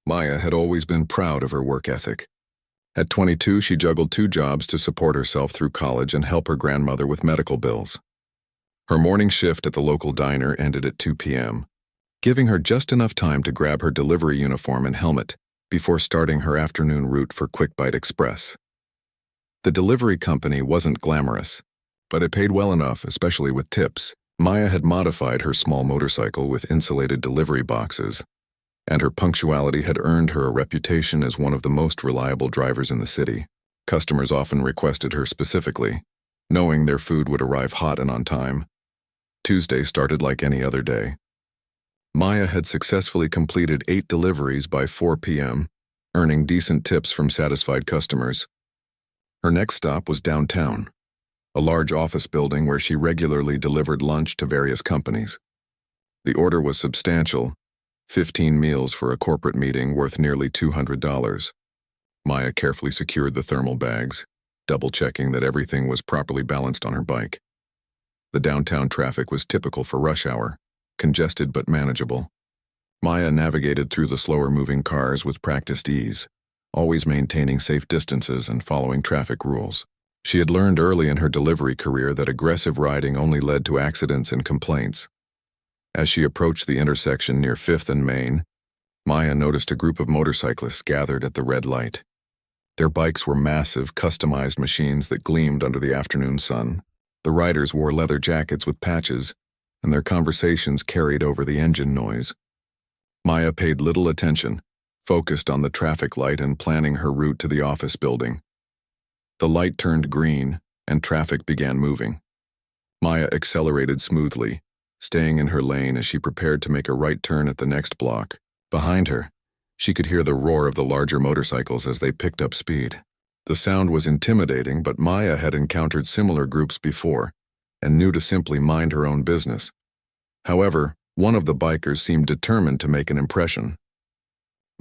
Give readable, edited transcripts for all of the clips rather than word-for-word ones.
Maya had always been proud of her work ethic. At 22, she juggled 2 jobs to support herself through college and help her grandmother with medical bills. Her morning shift at the local diner ended at 2 p.m., giving her just enough time to grab her delivery uniform and helmet before starting her afternoon route for Quick Bite Express. The delivery company wasn't glamorous, but it paid well enough, especially with tips. Maya had modified her small motorcycle with insulated delivery boxes, and her punctuality had earned her a reputation as one of the most reliable drivers in the city. Customers often requested her specifically, knowing their food would arrive hot and on time. Tuesday started like any other day. Maya had successfully completed 8 deliveries by 4 p.m., earning decent tips from satisfied customers. Her next stop was downtown, a large office building where she regularly delivered lunch to various companies. The order was substantial, 15 meals for a corporate meeting worth nearly $200. Maya carefully secured the thermal bags, double-checking that everything was properly balanced on her bike. The downtown traffic was typical for rush hour, congested but manageable. Maya navigated through the slower-moving cars with practiced ease, always maintaining safe distances and following traffic rules. She had learned early in her delivery career that aggressive riding only led to accidents and complaints. As she approached the intersection near 5th and Main, Maya noticed a group of motorcyclists gathered at the red light. Their bikes were massive, customized machines that gleamed under the afternoon sun. The riders wore leather jackets with patches, and their conversations carried over the engine noise. Maya paid little attention, focused on the traffic light and planning her route to the office building. The light turned green, and traffic began moving. Maya accelerated smoothly, staying in her lane as she prepared to make a right turn at the next block. Behind her, she could hear the roar of the larger motorcycles as they picked up speed. The sound was intimidating, but Maya had encountered similar groups before and knew to simply mind her own business. However, one of the bikers seemed determined to make an impression.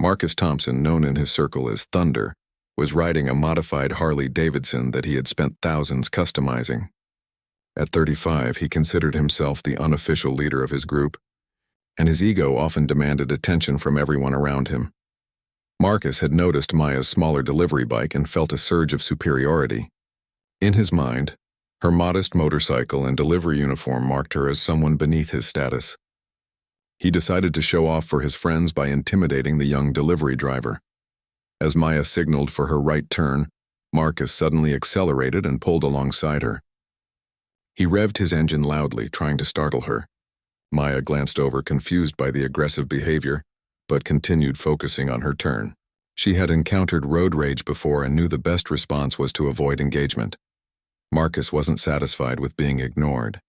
Marcus Thompson, known in his circle as Thunder, was riding a modified Harley-Davidson that he had spent thousands customizing. At 35, he considered himself the unofficial leader of his group, and his ego often demanded attention from everyone around him. Marcus had noticed Maya's smaller delivery bike and felt a surge of superiority. In his mind, her modest motorcycle and delivery uniform marked her as someone beneath his status. He decided to show off for his friends by intimidating the young delivery driver. As Maya signaled for her right turn, Marcus suddenly accelerated and pulled alongside her. He revved his engine loudly, trying to startle her. Maya glanced over, confused by the aggressive behavior, but continued focusing on her turn. She had encountered road rage before and knew the best response was to avoid engagement. Marcus wasn't satisfied with being ignored.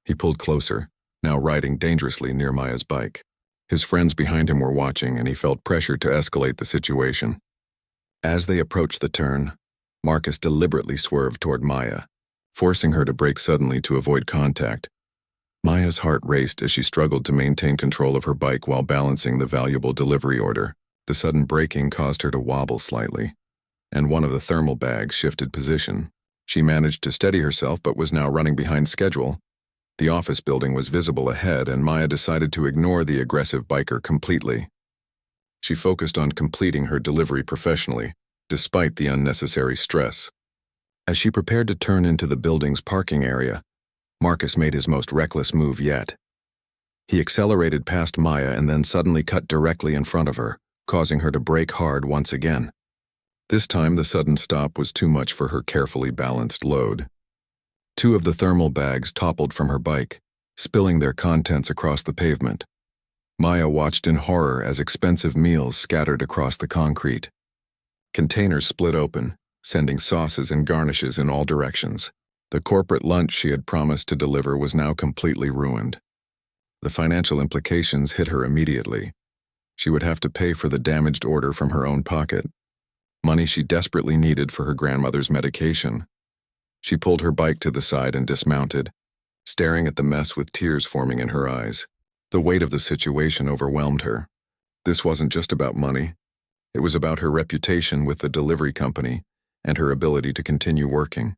He pulled closer, now riding dangerously near Maya's bike. His friends behind him were watching, and he felt pressure to escalate the situation. As they approached the turn, Marcus deliberately swerved toward Maya, forcing her to brake suddenly to avoid contact. Maya's heart raced as she struggled to maintain control of her bike while balancing the valuable delivery order. The sudden braking caused her to wobble slightly, and one of the thermal bags shifted position. She managed to steady herself but was now running behind schedule. The office building was visible ahead, and Maya decided to ignore the aggressive biker completely. She focused on completing her delivery professionally, despite the unnecessary stress. As she prepared to turn into the building's parking area, Marcus made his most reckless move yet. He accelerated past Maya and then suddenly cut directly in front of her, causing her to brake hard once again. This time, the sudden stop was too much for her carefully balanced load. 2 of the thermal bags toppled from her bike, spilling their contents across the pavement. Maya watched in horror as expensive meals scattered across the concrete. Containers split open, sending sauces and garnishes in all directions. The corporate lunch she had promised to deliver was now completely ruined. The financial implications hit her immediately. She would have to pay for the damaged order from her own pocket, money she desperately needed for her grandmother's medication. She pulled her bike to the side and dismounted, staring at the mess with tears forming in her eyes. The weight of the situation overwhelmed her. This wasn't just about money. It was about her reputation with the delivery company and her ability to continue working.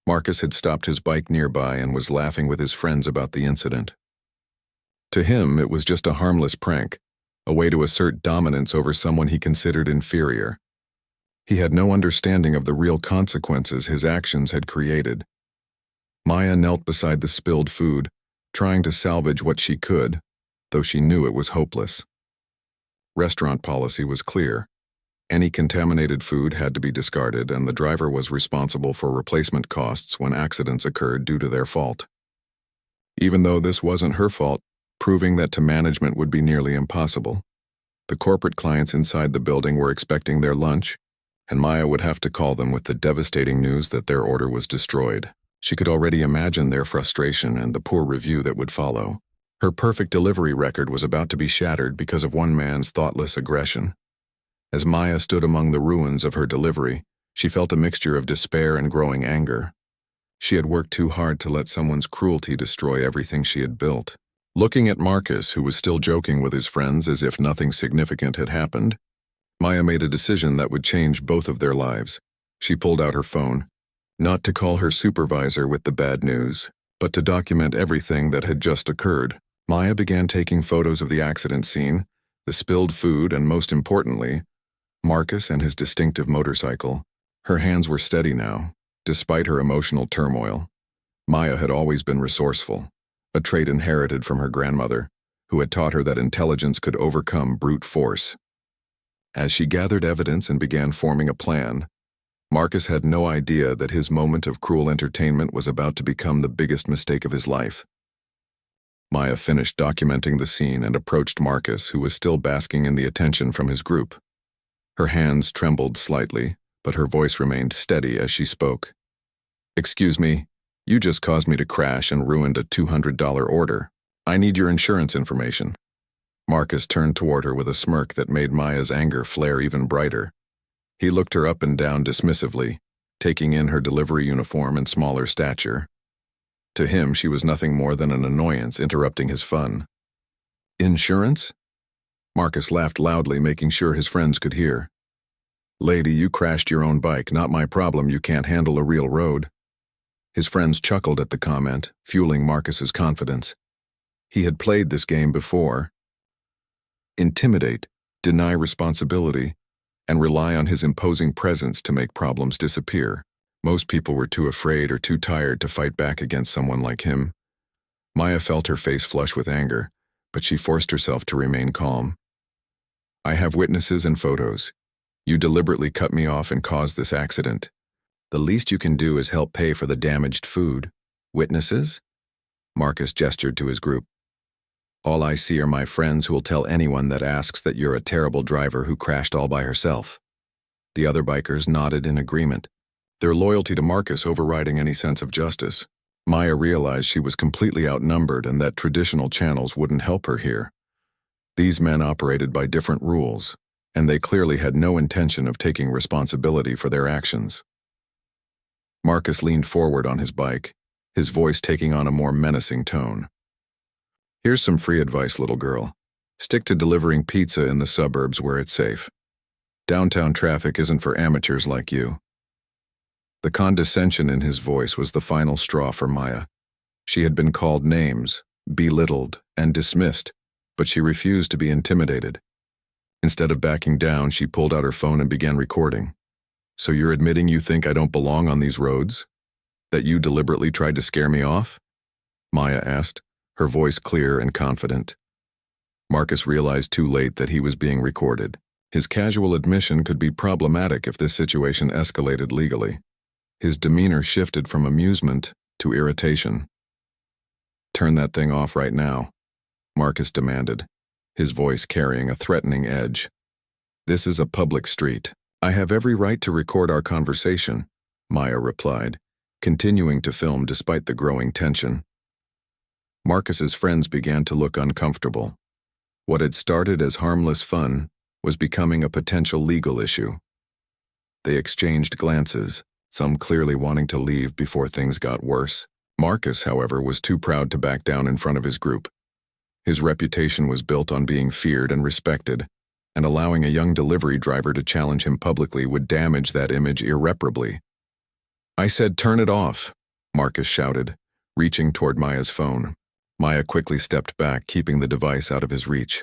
Marcus had stopped his bike nearby and was laughing with his friends about the incident. To him, it was just a harmless prank, a way to assert dominance over someone he considered inferior. He had no understanding of the real consequences his actions had created. Maya knelt beside the spilled food, trying to salvage what she could, though she knew it was hopeless. Restaurant policy was clear. Any contaminated food had to be discarded, and the driver was responsible for replacement costs when accidents occurred due to their fault. Even though this wasn't her fault, proving that to management would be nearly impossible. The corporate clients inside the building were expecting their lunch, and Maya would have to call them with the devastating news that their order was destroyed. She could already imagine their frustration and the poor review that would follow. Her perfect delivery record was about to be shattered because of one man's thoughtless aggression. As Maya stood among the ruins of her delivery, she felt a mixture of despair and growing anger. She had worked too hard to let someone's cruelty destroy everything she had built. Looking at Marcus, who was still joking with his friends as if nothing significant had happened, Maya made a decision that would change both of their lives. She pulled out her phone, not to call her supervisor with the bad news, but to document everything that had just occurred. Maya began taking photos of the accident scene, the spilled food, and most importantly, Marcus and his distinctive motorcycle. Her hands were steady now, despite her emotional turmoil. Maya had always been resourceful, a trait inherited from her grandmother, who had taught her that intelligence could overcome brute force. As she gathered evidence and began forming a plan, Marcus had no idea that his moment of cruel entertainment was about to become the biggest mistake of his life. Maya finished documenting the scene and approached Marcus, who was still basking in the attention from his group. Her hands trembled slightly, but her voice remained steady as she spoke. "Excuse me, you just caused me to crash and ruined a $200 order. I need your insurance information." Marcus turned toward her with a smirk that made Maya's anger flare even brighter. He looked her up and down dismissively, taking in her delivery uniform and smaller stature. To him, she was nothing more than an annoyance interrupting his fun. "Insurance?" Marcus laughed loudly, making sure his friends could hear. "Lady, you crashed your own bike, not my problem. You can't handle a real road." His friends chuckled at the comment, fueling Marcus's confidence. He had played this game before. Intimidate, deny responsibility, and rely on his imposing presence to make problems disappear. Most people were too afraid or too tired to fight back against someone like him. Maya felt her face flush with anger, but she forced herself to remain calm. "I have witnesses and photos. You deliberately cut me off and caused this accident. The least you can do is help pay for the damaged food." "Witnesses?" Marcus gestured to his group. "All I see are my friends who will tell anyone that asks that you're a terrible driver who crashed all by herself." The other bikers nodded in agreement, their loyalty to Marcus overriding any sense of justice. Maya realized she was completely outnumbered and that traditional channels wouldn't help her here. These men operated by different rules, and they clearly had no intention of taking responsibility for their actions. Marcus leaned forward on his bike, his voice taking on a more menacing tone. "Here's some free advice, little girl. Stick to delivering pizza in the suburbs where it's safe. Downtown traffic isn't for amateurs like you." The condescension in his voice was the final straw for Maya. She had been called names, belittled, and dismissed, but she refused to be intimidated. Instead of backing down, she pulled out her phone and began recording. "So you're admitting you think I don't belong on these roads? That you deliberately tried to scare me off?" Maya asked, her voice clear and confident. Marcus realized too late that he was being recorded. His casual admission could be problematic if this situation escalated legally. His demeanor shifted from amusement to irritation. "Turn that thing off right now," Marcus demanded, his voice carrying a threatening edge. "This is a public street. I have every right to record our conversation," Maya replied, continuing to film despite the growing tension. Marcus's friends began to look uncomfortable. What had started as harmless fun was becoming a potential legal issue. They exchanged glances, some clearly wanting to leave before things got worse. Marcus, however, was too proud to back down in front of his group. His reputation was built on being feared and respected, and allowing a young delivery driver to challenge him publicly would damage that image irreparably. "I said turn it off," Marcus shouted, reaching toward Maya's phone. Maya quickly stepped back, keeping the device out of his reach.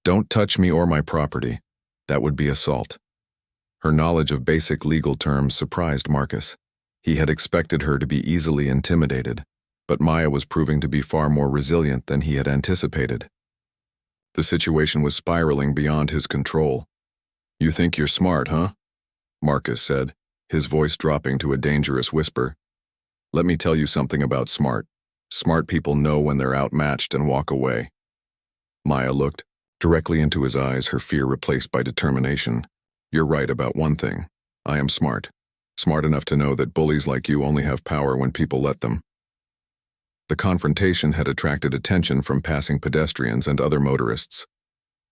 Don't touch me or my property. That would be assault. Her knowledge of basic legal terms surprised Marcus. He had expected her to be easily intimidated, but Maya was proving to be far more resilient than he had anticipated. The situation was spiraling beyond his control. "You think you're smart, huh?" Marcus said, his voice dropping to a dangerous whisper. "Let me tell you something about smart. Smart people know when they're outmatched and walk away." Maya looked directly into his eyes, her fear replaced by determination. "You're right about one thing. I am smart. Smart enough to know that bullies like you only have power when people let them." The confrontation had attracted attention from passing pedestrians and other motorists.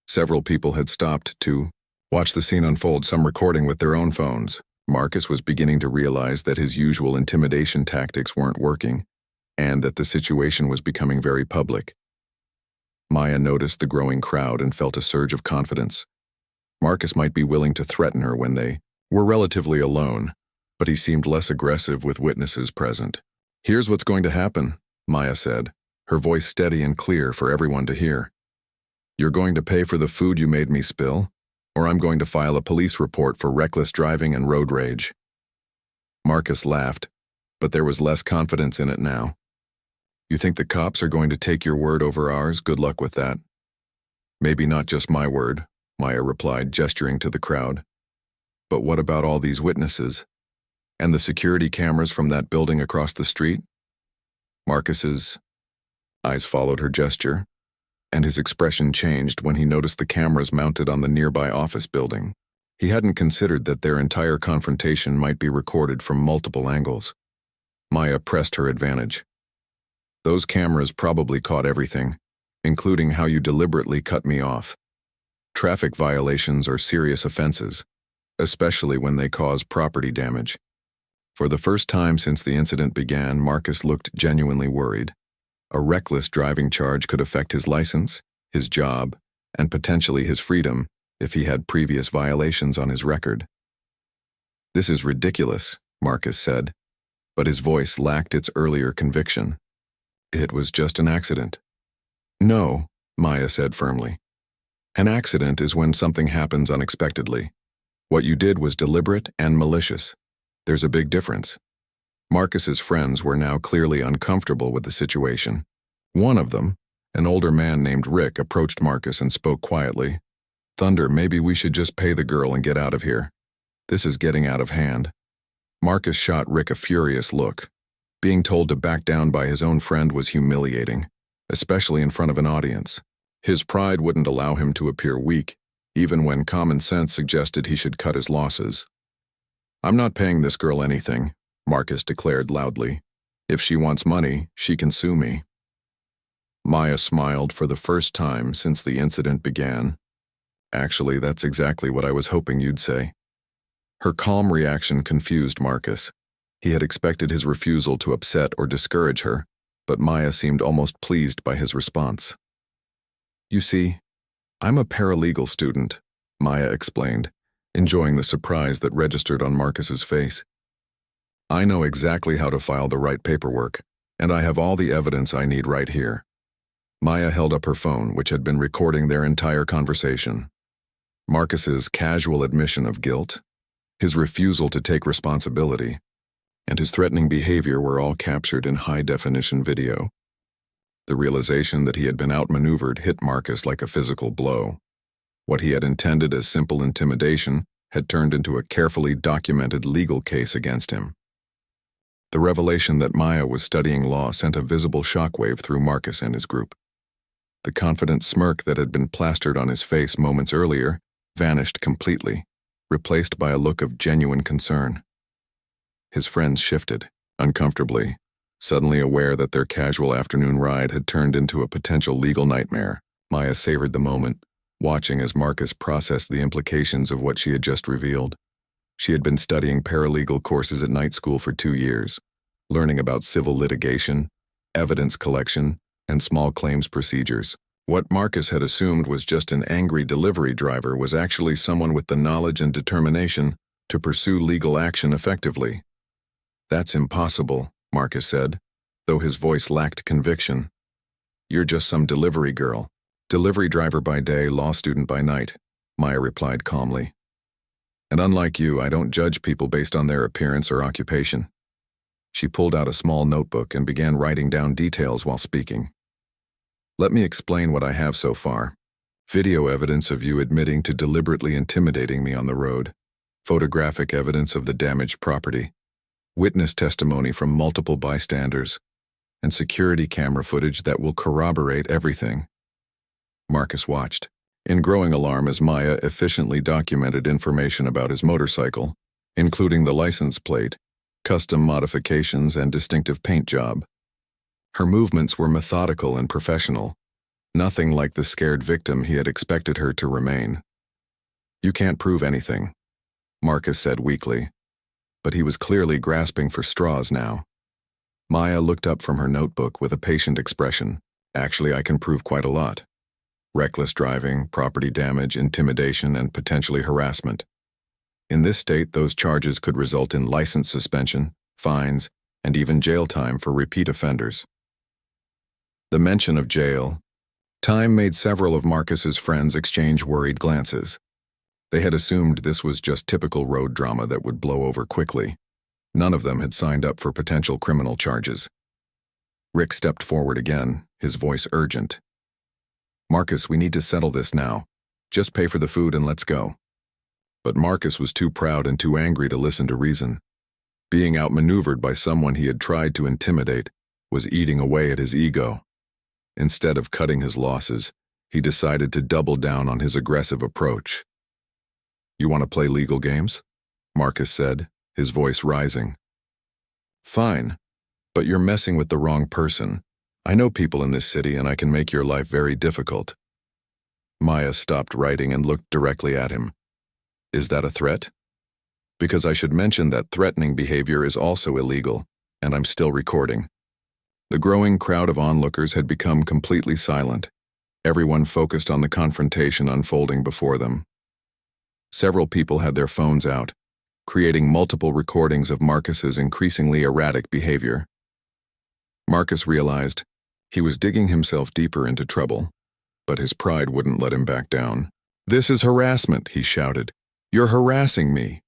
Several people had stopped to watch the scene unfold, some recording with their own phones. Marcus was beginning to realize that his usual intimidation tactics weren't working, and that the situation was becoming very public. Maya noticed the growing crowd and felt a surge of confidence. Marcus might be willing to threaten her when they were relatively alone, but he seemed less aggressive with witnesses present. "Here's what's going to happen," Maya said, her voice steady and clear for everyone to hear. "You're going to pay for the food you made me spill, or I'm going to file a police report for reckless driving and road rage." Marcus laughed, but there was less confidence in it now. "You think the cops are going to take your word over ours? Good luck with that." "Maybe not just my word," Maya replied, gesturing to the crowd. "But what about all these witnesses? And the security cameras from that building across the street?" Marcus's eyes followed her gesture, and his expression changed when he noticed the cameras mounted on the nearby office building. He hadn't considered that their entire confrontation might be recorded from multiple angles. Maya pressed her advantage. "Those cameras probably caught everything, including how you deliberately cut me off. Traffic violations are serious offenses, especially when they cause property damage." For the first time since the incident began, Marcus looked genuinely worried. A reckless driving charge could affect his license, his job, and potentially his freedom if he had previous violations on his record. "This is ridiculous," Marcus said, but his voice lacked its earlier conviction. "It was just an accident." "No," Maya said firmly. "An accident is when something happens unexpectedly. What you did was deliberate and malicious. There's a big difference." Marcus's friends were now clearly uncomfortable with the situation. One of them, an older man named Rick, approached Marcus and spoke quietly. "Thunder, maybe we should just pay the girl and get out of here. This is getting out of hand." Marcus shot Rick a furious look. Being told to back down by his own friend was humiliating, especially in front of an audience. His pride wouldn't allow him to appear weak, even when common sense suggested he should cut his losses. "I'm not paying this girl anything," Marcus declared loudly. "If she wants money, she can sue me." Maya smiled for the first time since the incident began. "Actually, that's exactly what I was hoping you'd say." Her calm reaction confused Marcus. He had expected his refusal to upset or discourage her, but Maya seemed almost pleased by his response. "You see, I'm a paralegal student," Maya explained, enjoying the surprise that registered on Marcus's face. "I know exactly how to file the right paperwork, and I have all the evidence I need right here." Maya held up her phone, which had been recording their entire conversation. Marcus's casual admission of guilt, his refusal to take responsibility, and his threatening behavior were all captured in high-definition video. The realization that he had been outmaneuvered hit Marcus like a physical blow. What he had intended as simple intimidation had turned into a carefully documented legal case against him. The revelation that Maya was studying law sent a visible shockwave through Marcus and his group. The confident smirk that had been plastered on his face moments earlier vanished completely, replaced by a look of genuine concern. His friends shifted, uncomfortably, suddenly aware that their casual afternoon ride had turned into a potential legal nightmare. Maya savored the moment, watching as Marcus processed the implications of what she had just revealed. She had been studying paralegal courses at night school for 2 years, learning about civil litigation, evidence collection, and small claims procedures. What Marcus had assumed was just an angry delivery driver was actually someone with the knowledge and determination to pursue legal action effectively. "That's impossible," Marcus said, though his voice lacked conviction. "You're just some delivery girl. Delivery driver by day, law student by night, Maya replied calmly. And unlike you, I don't judge people based on their appearance or occupation. She pulled out a small notebook and began writing down details while speaking. Let me explain what I have so far. Video evidence of you admitting to deliberately intimidating me on the road. Photographic evidence of the damaged property. Witness testimony from multiple bystanders. And security camera footage that will corroborate everything. Marcus watched, in growing alarm as Maya efficiently documented information about his motorcycle, including the license plate, custom modifications, and distinctive paint job. Her movements were methodical and professional, nothing like the scared victim he had expected her to remain. You can't prove anything, Marcus said weakly, but he was clearly grasping for straws now. Maya looked up from her notebook with a patient expression. Actually, I can prove quite a lot. Reckless driving, property damage, intimidation, and potentially harassment. In this state, those charges could result in license suspension, fines, and even jail time for repeat offenders. The mention of jail time made several of Marcus's friends exchange worried glances. They had assumed this was just typical road drama that would blow over quickly. None of them had signed up for potential criminal charges. Rick stepped forward again, his voice urgent. Marcus, we need to settle this now. Just pay for the food and let's go. But Marcus was too proud and too angry to listen to reason. Being outmaneuvered by someone he had tried to intimidate was eating away at his ego. Instead of cutting his losses, he decided to double down on his aggressive approach. You want to play legal games? Marcus said, his voice rising. Fine, but you're messing with the wrong person. I know people in this city and I can make your life very difficult. Maya stopped writing and looked directly at him. Is that a threat? Because I should mention that threatening behavior is also illegal, and I'm still recording. The growing crowd of onlookers had become completely silent, everyone focused on the confrontation unfolding before them. Several people had their phones out, creating multiple recordings of Marcus's increasingly erratic behavior. Marcus realized he was digging himself deeper into trouble, but his pride wouldn't let him back down. This is harassment, he shouted. You're harassing me.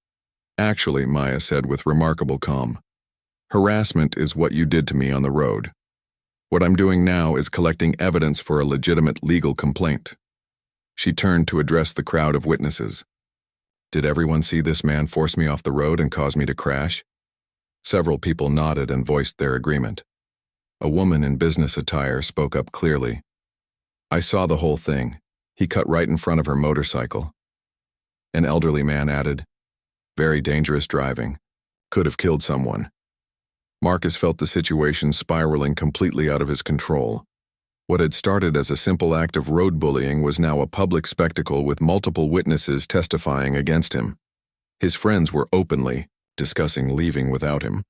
Actually, Maya said with remarkable calm. Harassment is what you did to me on the road. What I'm doing now is collecting evidence for a legitimate legal complaint. She turned to address the crowd of witnesses. Did everyone see this man force me off the road and cause me to crash? Several people nodded and voiced their agreement. A woman in business attire spoke up clearly. I saw the whole thing. He cut right in front of her motorcycle. An elderly man added, very dangerous driving. Could have killed someone. Marcus felt the situation spiraling completely out of his control. What had started as a simple act of road bullying was now a public spectacle with multiple witnesses testifying against him. His friends were openly discussing leaving without him,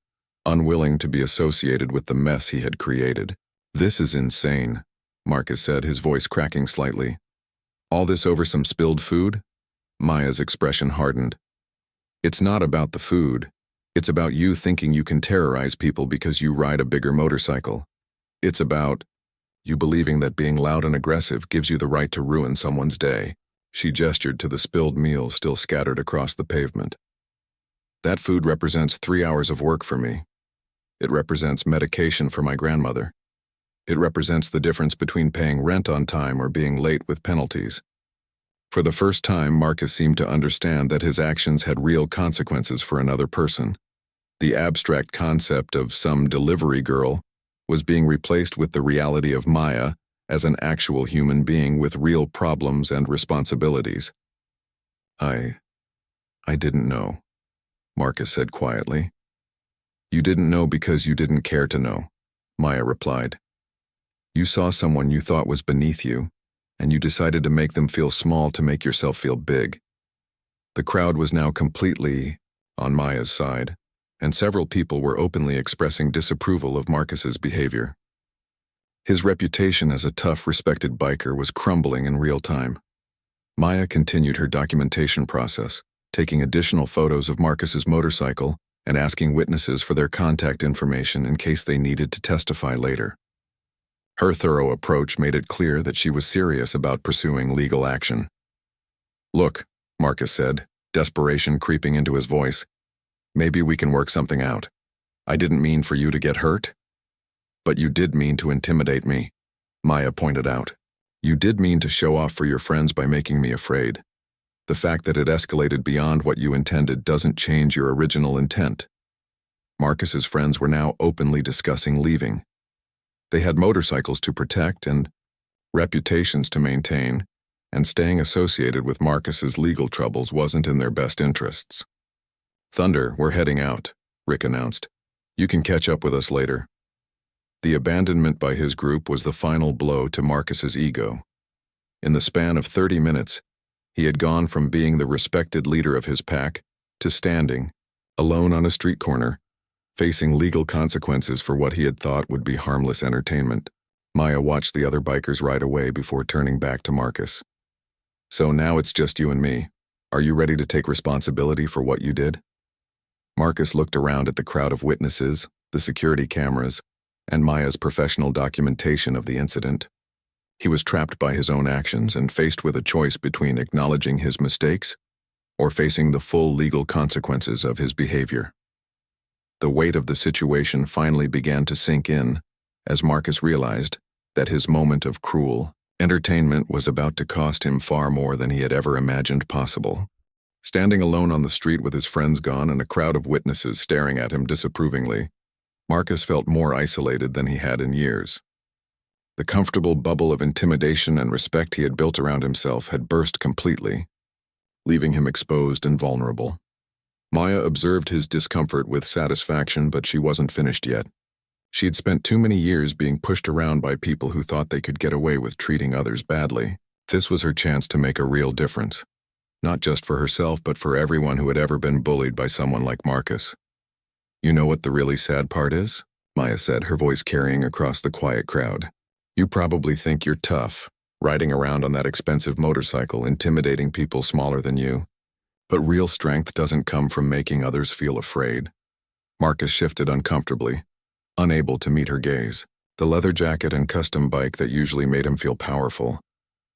unwilling to be associated with the mess he had created. This is insane, Marcus said, his voice cracking slightly. All this over some spilled food? Maya's expression hardened. It's not about the food. It's about you thinking you can terrorize people because you ride a bigger motorcycle. It's about you believing that being loud and aggressive gives you the right to ruin someone's day. She gestured to the spilled meal still scattered across the pavement. That food represents 3 hours of work for me. It represents medication for my grandmother. It represents the difference between paying rent on time or being late with penalties. For the first time, Marcus seemed to understand that his actions had real consequences for another person. The abstract concept of some delivery girl was being replaced with the reality of Maya as an actual human being with real problems and responsibilities. I didn't know, Marcus said quietly. You didn't know because you didn't care to know, Maya replied. You saw someone you thought was beneath you, and you decided to make them feel small to make yourself feel big. The crowd was now completely on Maya's side, and several people were openly expressing disapproval of Marcus's behavior. His reputation as a tough, respected biker was crumbling in real time. Maya continued her documentation process, taking additional photos of Marcus's motorcycle and asking witnesses for their contact information in case they needed to testify later. Her thorough approach made it clear that she was serious about pursuing legal action. "Look," Marcus said, desperation creeping into his voice. "Maybe we can work something out. I didn't mean for you to get hurt." "But you did mean to intimidate me," Maya pointed out. "You did mean to show off for your friends by making me afraid. The fact that it escalated beyond what you intended doesn't change your original intent." Marcus's friends were now openly discussing leaving. They had motorcycles to protect and reputations to maintain, and staying associated with Marcus's legal troubles wasn't in their best interests. "Thunder, we're heading out," Rick announced. "You can catch up with us later." The abandonment by his group was the final blow to Marcus's ego. In the span of 30 minutes, he had gone from being the respected leader of his pack to standing, alone on a street corner, facing legal consequences for what he had thought would be harmless entertainment. Maya watched the other bikers ride away before turning back to Marcus. "So now it's just you and me. Are you ready to take responsibility for what you did?" Marcus looked around at the crowd of witnesses, the security cameras, and Maya's professional documentation of the incident. He was trapped by his own actions and faced with a choice between acknowledging his mistakes or facing the full legal consequences of his behavior. The weight of the situation finally began to sink in as Marcus realized that his moment of cruel entertainment was about to cost him far more than he had ever imagined possible. Standing alone on the street with his friends gone and a crowd of witnesses staring at him disapprovingly, Marcus felt more isolated than he had in years. The comfortable bubble of intimidation and respect he had built around himself had burst completely, leaving him exposed and vulnerable. Maya observed his discomfort with satisfaction, but she wasn't finished yet. She had spent too many years being pushed around by people who thought they could get away with treating others badly. This was her chance to make a real difference, not just for herself but for everyone who had ever been bullied by someone like Marcus. "You know what the really sad part is?" Maya said, her voice carrying across the quiet crowd. "You probably think you're tough, riding around on that expensive motorcycle, intimidating people smaller than you. But real strength doesn't come from making others feel afraid." Marcus shifted uncomfortably, unable to meet her gaze. The leather jacket and custom bike that usually made him feel powerful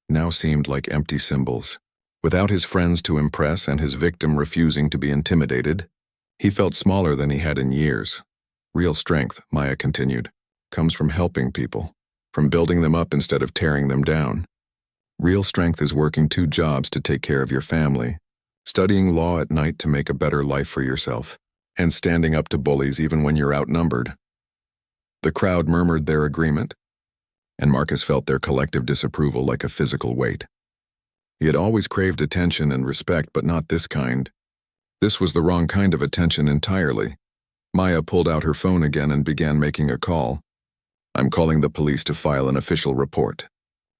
now seemed like empty symbols. Without his friends to impress and his victim refusing to be intimidated, he felt smaller than he had in years. "Real strength," Maya continued, "comes from helping people, from building them up instead of tearing them down. Real strength is working 2 jobs to take care of your family, studying law at night to make a better life for yourself, and standing up to bullies even when you're outnumbered." The crowd murmured their agreement, and Marcus felt their collective disapproval like a physical weight. He had always craved attention and respect, but not this kind. This was the wrong kind of attention entirely. Maya pulled out her phone again and began making a call. "I'm calling the police to file an official report.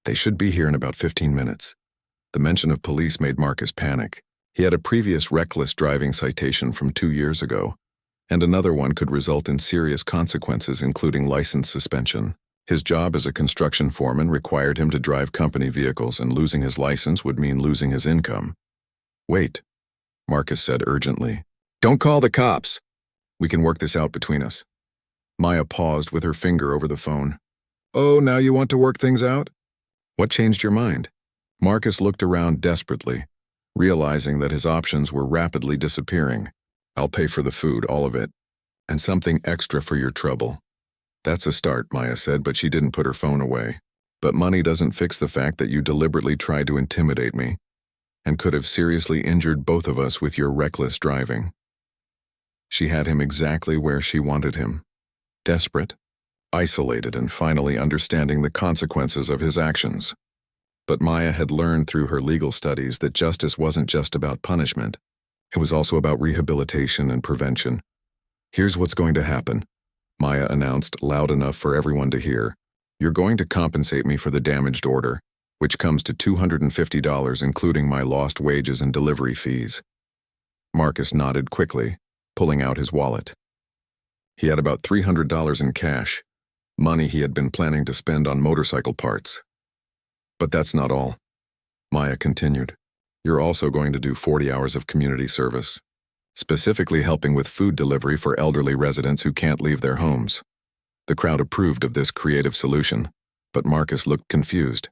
They should be here in about 15 minutes. The mention of police made Marcus panic. He had a previous reckless driving citation from 2 years ago, and another one could result in serious consequences, including license suspension. His job as a construction foreman required him to drive company vehicles, and losing his license would mean losing his income. "Wait," Marcus said urgently. "Don't call the cops. We can work this out between us." Maya paused with her finger over the phone. "Oh, now you want to work things out? What changed your mind?" Marcus looked around desperately, realizing that his options were rapidly disappearing. "I'll pay for the food, all of it, and something extra for your trouble." "That's a start," Maya said, but she didn't put her phone away. "But money doesn't fix the fact that you deliberately tried to intimidate me, and could have seriously injured both of us with your reckless driving." She had him exactly where she wanted him. Desperate, isolated, and finally understanding the consequences of his actions. But Maya had learned through her legal studies that justice wasn't just about punishment. It was also about rehabilitation and prevention. "Here's what's going to happen," Maya announced loud enough for everyone to hear. "You're going to compensate me for the damaged order, which comes to $250, including my lost wages and delivery fees." Marcus nodded quickly, pulling out his wallet. He had about $300 in cash, money he had been planning to spend on motorcycle parts. "But that's not all," Maya continued. "You're also going to do 40 hours of community service, specifically helping with food delivery for elderly residents who can't leave their homes." The crowd approved of this creative solution. but Marcus looked confused.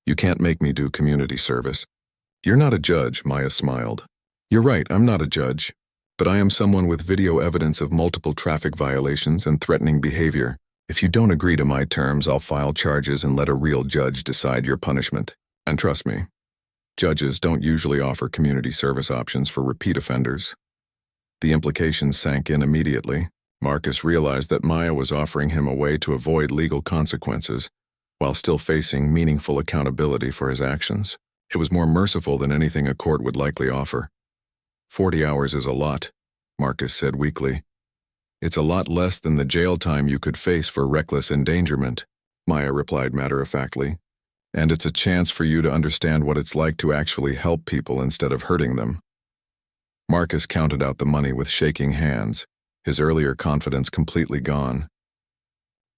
"You can't make me do community service." "You're not a judge," Maya smiled. "You're right, I'm not a judge. But I am someone with video evidence of multiple traffic violations and threatening behavior. If you don't agree to my terms, I'll file charges and let a real judge decide your punishment. And trust me, judges don't usually offer community service options for repeat offenders." The implications sank in immediately. Marcus realized that Maya was offering him a way to avoid legal consequences while still facing meaningful accountability for his actions. It was more merciful than anything a court would likely offer. 40 hours is a lot, Marcus said weakly. "It's a lot less than the jail time you could face for reckless endangerment," Maya replied matter-of-factly. "And it's a chance for you to understand what it's like to actually help people instead of hurting them." Marcus counted out the money with shaking hands, his earlier confidence completely gone.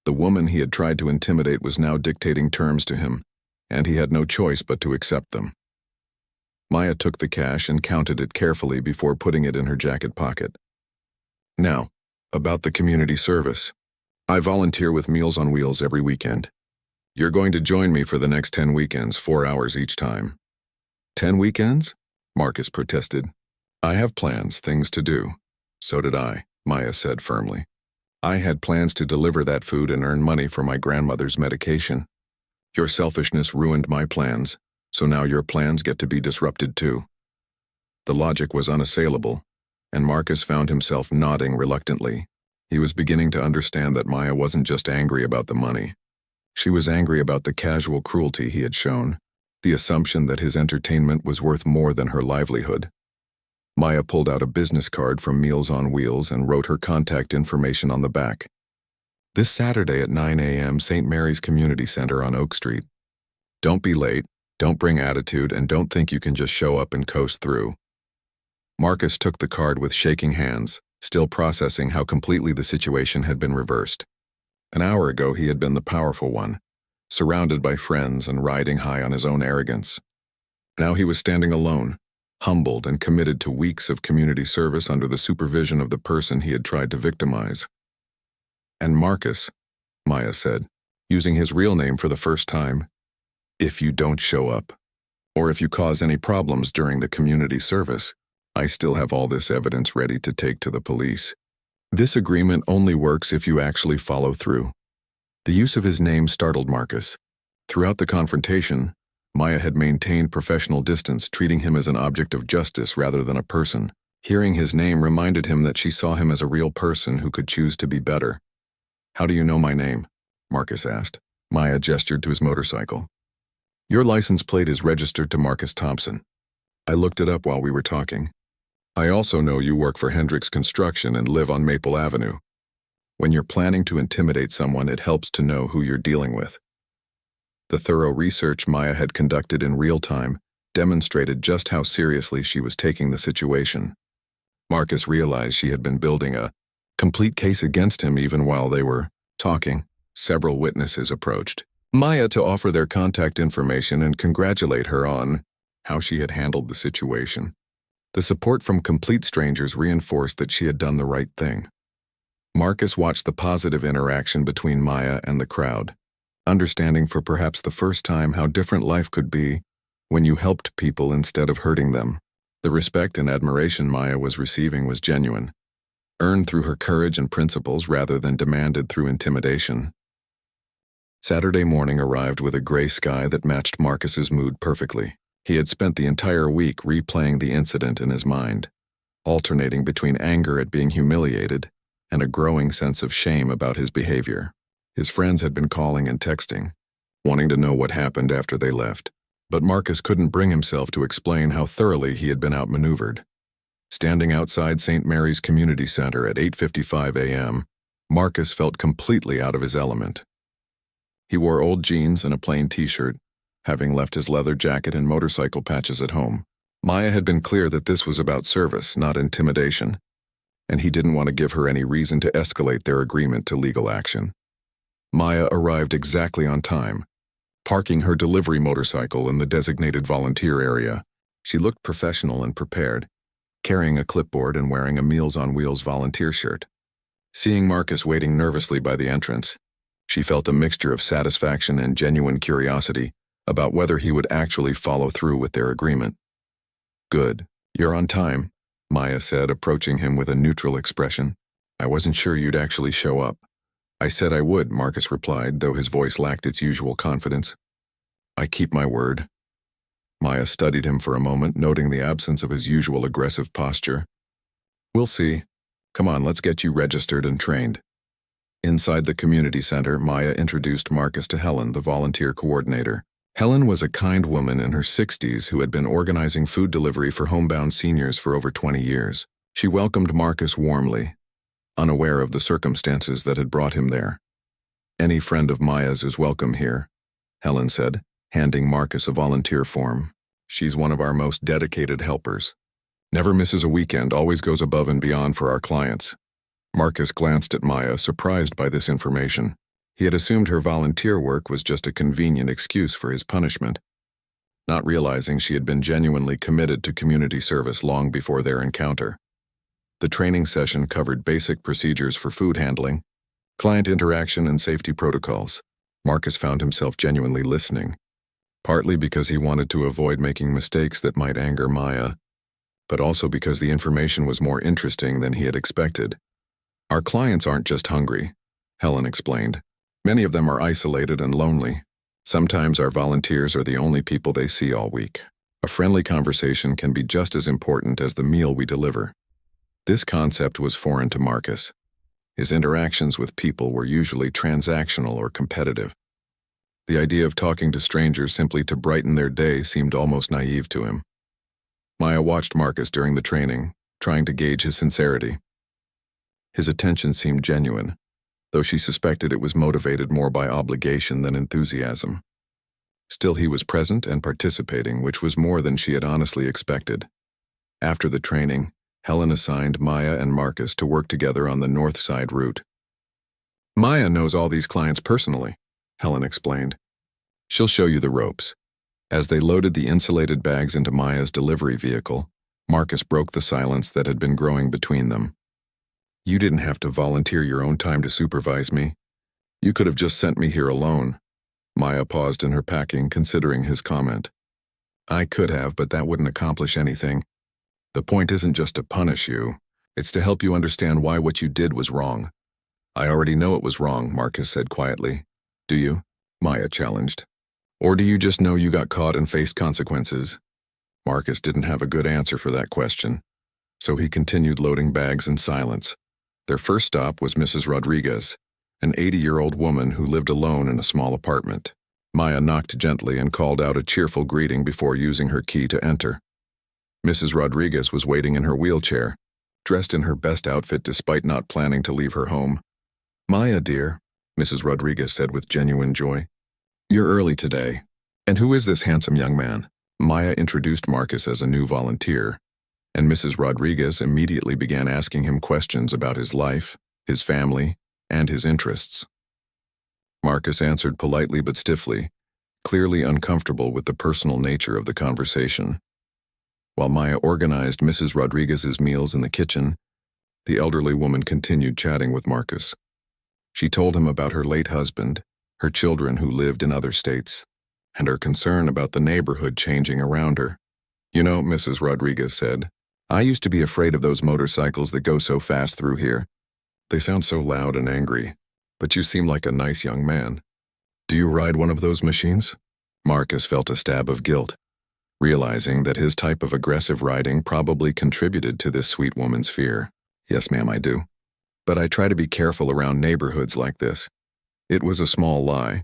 The woman he had tried to intimidate was now dictating terms to him, and he had no choice but to accept them. Maya took the cash and counted it carefully before putting it in her jacket pocket. "Now, about the community service. I volunteer with Meals on Wheels every weekend. You're going to join me for the next 10 weekends, 4 hours each time." "10 weekends?" Marcus protested. "I have plans, things to do." "So did I," Maya said firmly. "I had plans to deliver that food and earn money for my grandmother's medication. Your selfishness ruined my plans, so now your plans get to be disrupted too." The logic was unassailable, and Marcus found himself nodding reluctantly. He was beginning to understand that Maya wasn't just angry about the money. She was angry about the casual cruelty he had shown, the assumption that his entertainment was worth more than her livelihood. Maya pulled out a business card from Meals on Wheels and wrote her contact information on the back. "This Saturday at 9 a.m. St. Mary's Community Center on Oak Street. Don't be late, don't bring attitude, and don't think you can just show up and coast through." Marcus took the card with shaking hands, still processing how completely the situation had been reversed. An hour ago he had been the powerful one, surrounded by friends and riding high on his own arrogance. Now he was standing alone, humbled and committed to weeks of community service under the supervision of the person he had tried to victimize. "And Marcus," Maya said, using his real name for the first time, "if you don't show up, or if you cause any problems during the community service, I still have all this evidence ready to take to the police. This agreement only works if you actually follow through." The use of his name startled Marcus. Throughout the confrontation, Maya had maintained professional distance, treating him as an object of justice rather than a person. Hearing his name reminded him that she saw him as a real person who could choose to be better. "How do you know my name?" Marcus asked. Maya gestured to his motorcycle. "Your license plate is registered to Marcus Thompson. I looked it up while we were talking. I also know you work for Hendricks Construction and live on Maple Avenue. When you're planning to intimidate someone, it helps to know who you're dealing with." The thorough research Maya had conducted in real time demonstrated just how seriously she was taking the situation. Marcus realized she had been building a complete case against him even while they were talking. Several witnesses approached Maya to offer their contact information and congratulate her on how she had handled the situation. The support from complete strangers reinforced that she had done the right thing. Marcus watched the positive interaction between Maya and the crowd, understanding for perhaps the first time how different life could be when you helped people instead of hurting them. The respect and admiration Maya was receiving was genuine, earned through her courage and principles rather than demanded through intimidation. Saturday morning arrived with a gray sky that matched Marcus's mood perfectly. He had spent the entire week replaying the incident in his mind, alternating between anger at being humiliated and a growing sense of shame about his behavior. His friends had been calling and texting, wanting to know what happened after they left, but Marcus couldn't bring himself to explain how thoroughly he had been outmaneuvered. Standing outside St. Mary's Community Center at 8:55 a.m., Marcus felt completely out of his element. He wore old jeans and a plain t-shirt, having left his leather jacket and motorcycle patches at home. Maya had been clear that this was about service, not intimidation, and he didn't want to give her any reason to escalate their agreement to legal action. Maya arrived exactly on time, parking her delivery motorcycle in the designated volunteer area. She looked professional and prepared, carrying a clipboard and wearing a Meals on Wheels volunteer shirt. Seeing Marcus waiting nervously by the entrance, She felt a mixture of satisfaction and genuine curiosity about whether he would actually follow through with their agreement. "Good. You're on time," Maya said, approaching him with a neutral expression. "I wasn't sure you'd actually show up." "I said I would," Marcus replied, though his voice lacked its usual confidence. "I keep my word." Maya studied him for a moment, noting the absence of his usual aggressive posture. "We'll see. Come on, let's get you registered and trained." Inside the community center, Maya introduced Marcus to Helen, the volunteer coordinator. Helen was a kind woman in her 60s who had been organizing food delivery for homebound seniors for over 20 years. She welcomed Marcus warmly, unaware of the circumstances that had brought him there. "Any friend of Maya's is welcome here," Helen said, handing Marcus a volunteer form. "She's one of our most dedicated helpers. Never misses a weekend, always goes above and beyond for our clients." Marcus glanced at Maya, surprised by this information. He had assumed her volunteer work was just a convenient excuse for his punishment, not realizing she had been genuinely committed to community service long before their encounter. The training session covered basic procedures for food handling, client interaction, and safety protocols. Marcus found himself genuinely listening, partly because he wanted to avoid making mistakes that might anger Maya, but also because the information was more interesting than he had expected. "Our clients aren't just hungry," Helen explained. "Many of them are isolated and lonely. Sometimes our volunteers are the only people they see all week. A friendly conversation can be just as important as the meal we deliver." This concept was foreign to Marcus. His interactions with people were usually transactional or competitive. The idea of talking to strangers simply to brighten their day seemed almost naive to him. Maya watched Marcus during the training, trying to gauge his sincerity. His attention seemed genuine, though she suspected it was motivated more by obligation than enthusiasm. Still, he was present and participating, which was more than she had honestly expected. After the training, Helen assigned Maya and Marcus to work together on the north side route. "Maya knows all these clients personally," Helen explained. "She'll show you the ropes." As they loaded the insulated bags into Maya's delivery vehicle, Marcus broke the silence that had been growing between them. "You didn't have to volunteer your own time to supervise me. You could have just sent me here alone." Maya paused in her packing, considering his comment. "I could have, but that wouldn't accomplish anything. The point isn't just to punish you, it's to help you understand why what you did was wrong." "I already know it was wrong," Marcus said quietly. "Do you?" Maya challenged. "Or do you just know you got caught and faced consequences?" Marcus didn't have a good answer for that question, so he continued loading bags in silence. Their first stop was Mrs. Rodriguez, an 80-year-old woman who lived alone in a small apartment. Maya knocked gently and called out a cheerful greeting before using her key to enter. Mrs. Rodriguez was waiting in her wheelchair, dressed in her best outfit despite not planning to leave her home. "Maya, dear," Mrs. Rodriguez said with genuine joy. "You're early today. And who is this handsome young man?" Maya introduced Marcus as a new volunteer, and Mrs. Rodriguez immediately began asking him questions about his life, his family, and his interests. Marcus answered politely but stiffly, clearly uncomfortable with the personal nature of the conversation. While Maya organized Mrs. Rodriguez's meals in the kitchen, the elderly woman continued chatting with Marcus. She told him about her late husband, her children who lived in other states, and her concern about the neighborhood changing around her. "You know," Mrs. Rodriguez said, "I used to be afraid of those motorcycles that go so fast through here. They sound so loud and angry, but you seem like a nice young man. Do you ride one of those machines?" Marcus felt a stab of guilt, realizing that his type of aggressive riding probably contributed to this sweet woman's fear. "Yes, ma'am, I do. But I try to be careful around neighborhoods like this." It was a small lie,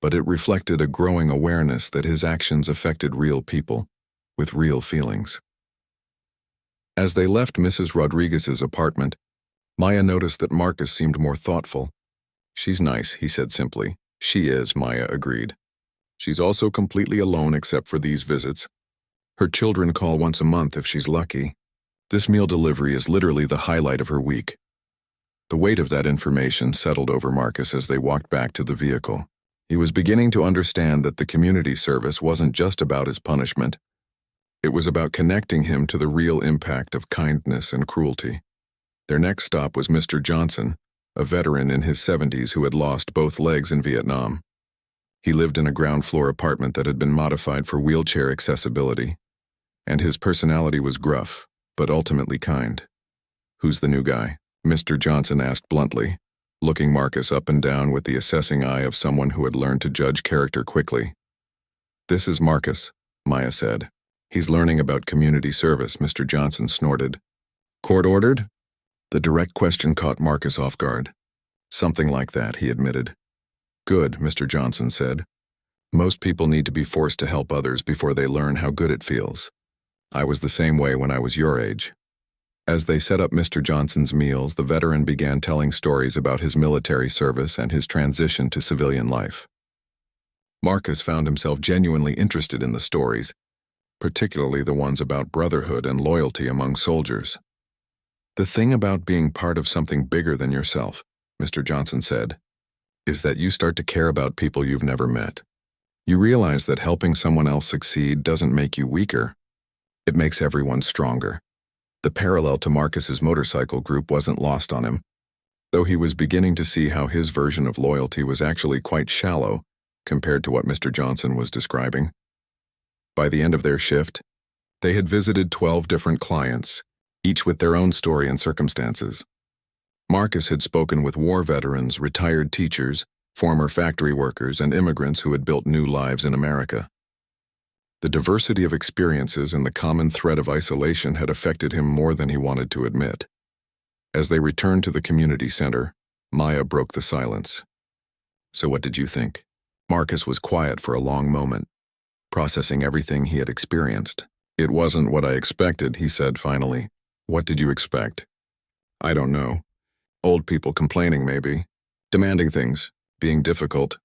but it reflected a growing awareness that his actions affected real people, with real feelings. As they left Mrs. Rodriguez's apartment, Maya noticed that Marcus seemed more thoughtful. "She's nice," he said simply. "She is," Maya agreed. "She's also completely alone except for these visits. Her children call once a month if she's lucky. This meal delivery is literally the highlight of her week." The weight of that information settled over Marcus as they walked back to the vehicle. He was beginning to understand that the community service wasn't just about his punishment. It was about connecting him to the real impact of kindness and cruelty. Their next stop was Mr. Johnson, a veteran in his 70s who had lost both legs in Vietnam. He lived in a ground-floor apartment that had been modified for wheelchair accessibility, and his personality was gruff, but ultimately kind. "Who's the new guy?" Mr. Johnson asked bluntly, looking Marcus up and down with the assessing eye of someone who had learned to judge character quickly. "This is Marcus," Maya said. "He's learning about community service," Mr. Johnson snorted. "Court ordered?" The direct question caught Marcus off guard. "Something like that," he admitted. "Good," Mr. Johnson said. "Most people need to be forced to help others before they learn how good it feels. I was the same way when I was your age." As they set up Mr. Johnson's meals, the veteran began telling stories about his military service and his transition to civilian life. Marcus found himself genuinely interested in the stories, particularly the ones about brotherhood and loyalty among soldiers. "The thing about being part of something bigger than yourself," Mr. Johnson said, "is that you start to care about people you've never met. You realize that helping someone else succeed doesn't make you weaker. It makes everyone stronger." The parallel to Marcus's motorcycle group wasn't lost on him, though he was beginning to see how his version of loyalty was actually quite shallow compared to what Mr. Johnson was describing. By the end of their shift, they had visited 12 different clients, each with their own story and circumstances. Marcus had spoken with war veterans, retired teachers, former factory workers, and immigrants who had built new lives in America. The diversity of experiences and the common thread of isolation had affected him more than he wanted to admit. As they returned to the community center, Maya broke the silence. "So what did you think?" Marcus was quiet for a long moment, processing everything he had experienced. "It wasn't what I expected," he said finally. "What did you expect?" "I don't know. Old people complaining, maybe. Demanding things. Being difficult."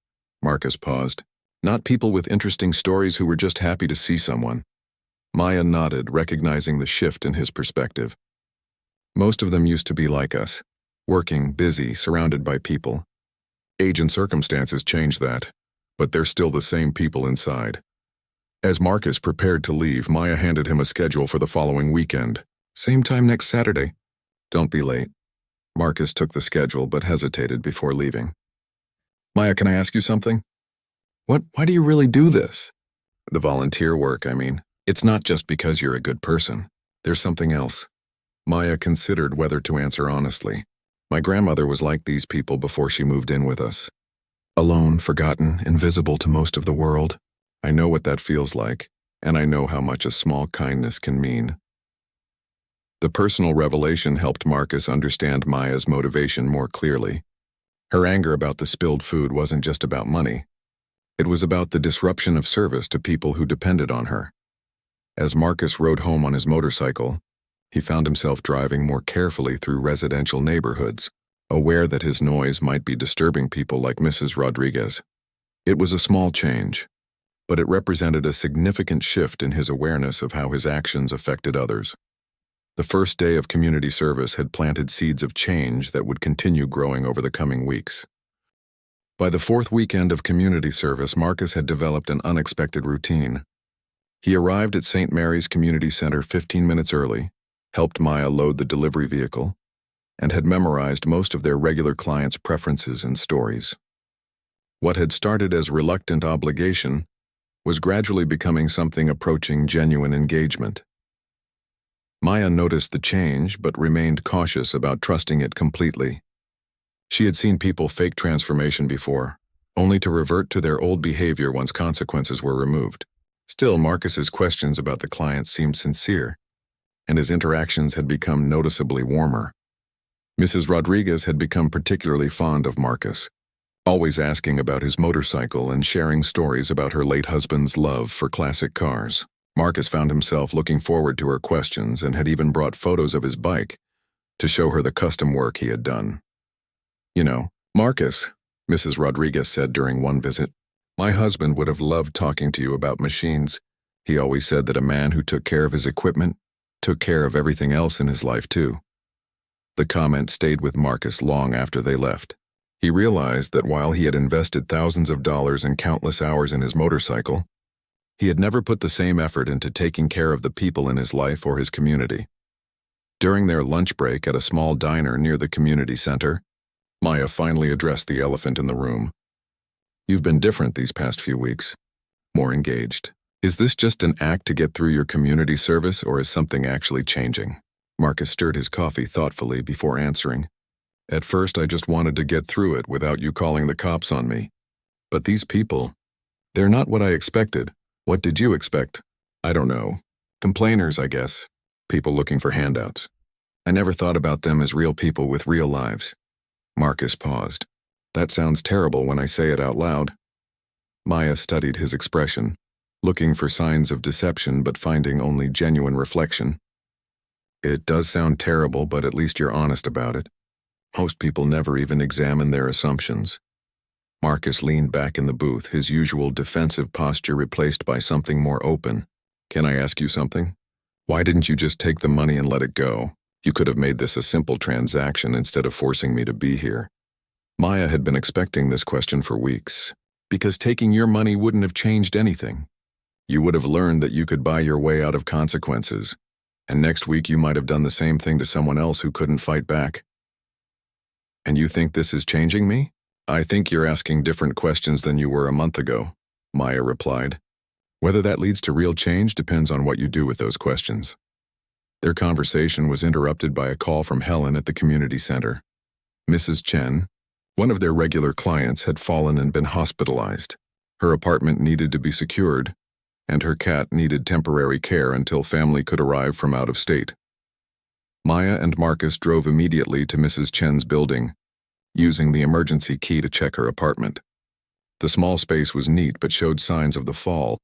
Marcus paused. "Not people with interesting stories who were just happy to see someone." Maya nodded, recognizing the shift in his perspective. "Most of them used to be like us, working, busy, surrounded by people. Age and circumstances changed that, but they're still the same people inside." As Marcus prepared to leave, Maya handed him a schedule for the following weekend. "Same time next Saturday. Don't be late." Marcus took the schedule but hesitated before leaving. "Maya, can I ask you something?" Why do you really do this?" "The volunteer work, I mean. It's not just because you're a good person. There's something else." Maya considered whether to answer honestly. "My grandmother was like these people before she moved in with us. Alone, forgotten, invisible to most of the world. I know what that feels like, and I know how much a small kindness can mean." The personal revelation helped Marcus understand Maya's motivation more clearly. Her anger about the spilled food wasn't just about money. It was about the disruption of service to people who depended on her. As Marcus rode home on his motorcycle, he found himself driving more carefully through residential neighborhoods, aware that his noise might be disturbing people like Mrs. Rodriguez. It was a small change, but it represented a significant shift in his awareness of how his actions affected others. The first day of community service had planted seeds of change that would continue growing over the coming weeks. By the fourth weekend of community service, Marcus had developed an unexpected routine. He arrived at St. Mary's Community Center 15 minutes early, helped Maya load the delivery vehicle, and had memorized most of their regular clients' preferences and stories. What had started as reluctant obligation was gradually becoming something approaching genuine engagement. Maya noticed the change but remained cautious about trusting it completely. She had seen people fake transformation before, only to revert to their old behavior once consequences were removed. Still, Marcus's questions about the clients seemed sincere, and his interactions had become noticeably warmer. Mrs. Rodriguez had become particularly fond of Marcus, always asking about his motorcycle and sharing stories about her late husband's love for classic cars. Marcus found himself looking forward to her questions and had even brought photos of his bike to show her the custom work he had done. "You know, Marcus," Mrs. Rodriguez said during one visit, "my husband would have loved talking to you about machines. He always said that a man who took care of his equipment took care of everything else in his life too." The comment stayed with Marcus long after they left. He realized that while he had invested thousands of dollars and countless hours in his motorcycle, he had never put the same effort into taking care of the people in his life or his community. During their lunch break at a small diner near the community center, Maya finally addressed the elephant in the room. You've been different these past few weeks. More engaged. Is this just an act to get through your community service, or is something actually changing? Marcus stirred his coffee thoughtfully before answering. At first, I just wanted to get through it without you calling the cops on me. But these people, they're not what I expected. What did you expect? I don't know. Complainers, I guess. People looking for handouts. I never thought about them as real people with real lives. Marcus paused. That sounds terrible when I say it out loud. Maya studied his expression, looking for signs of deception but finding only genuine reflection. It does sound terrible, but at least you're honest about it. Most people never even examine their assumptions. Marcus leaned back in the booth, his usual defensive posture replaced by something more open. Can I ask you something? Why didn't you just take the money and let it go? You could have made this a simple transaction instead of forcing me to be here. Maya had been expecting this question for weeks. Because taking your money wouldn't have changed anything. You would have learned that you could buy your way out of consequences. And next week you might have done the same thing to someone else who couldn't fight back. And you think this is changing me? I think you're asking different questions than you were a month ago, Maya replied. Whether that leads to real change depends on what you do with those questions. Their conversation was interrupted by a call from Helen at the community center. Mrs. Chen, one of their regular clients, had fallen and been hospitalized. Her apartment needed to be secured, and her cat needed temporary care until family could arrive from out of state. Maya and Marcus drove immediately to Mrs. Chen's building, using the emergency key to check her apartment. The small space was neat but showed signs of the fall: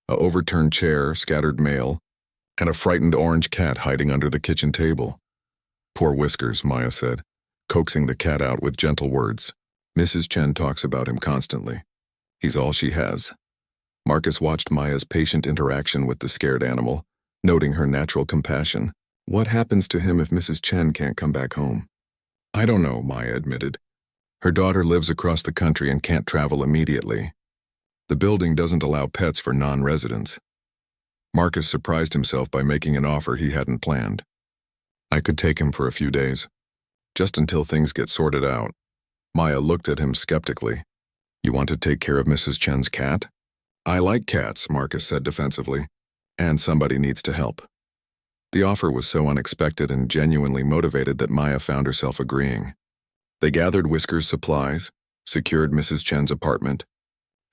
a overturned chair, scattered mail, and a frightened orange cat hiding under the kitchen table. Poor Whiskers, Maya said, coaxing the cat out with gentle words. Mrs. Chen talks about him constantly. He's all she has. Marcus watched Maya's patient interaction with the scared animal, noting her natural compassion. What happens to him if Mrs. Chen can't come back home? I don't know, Maya admitted. Her daughter lives across the country and can't travel immediately. The building doesn't allow pets for non-residents. Marcus surprised himself by making an offer he hadn't planned. I could take him for a few days, just until things get sorted out. Maya looked at him skeptically. You want to take care of Mrs. Chen's cat? I like cats, Marcus said defensively, and somebody needs to help. The offer was so unexpected and genuinely motivated that Maya found herself agreeing. They gathered Whiskers' supplies, secured Mrs. Chen's apartment,